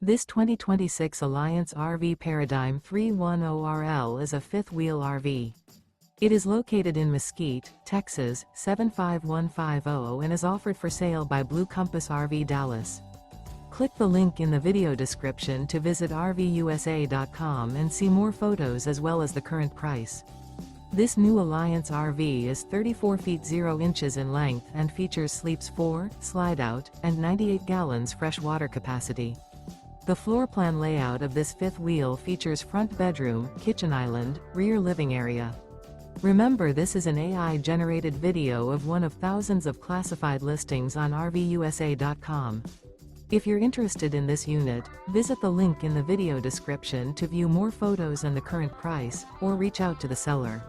This 2026 Alliance RV Paradigm 310RL is a fifth-wheel RV. It is located in Mesquite, Texas, 75150 and is offered for sale by Blue Compass RV Dallas. Click the link in the video description to visit RVUSA.com and see more photos as well as the current price. This new Alliance RV is 34 feet 0 inches in length and features sleeps 4, Slideout, and 98 gallons fresh water capacity. The floor plan layout of this fifth wheel features front bedroom, kitchen island, rear living area. Remember, this is an AI-generated video of one of thousands of classified listings on RVUSA.com. If you're interested in this unit, visit the link in the video description to view more photos and the current price, or reach out to the seller.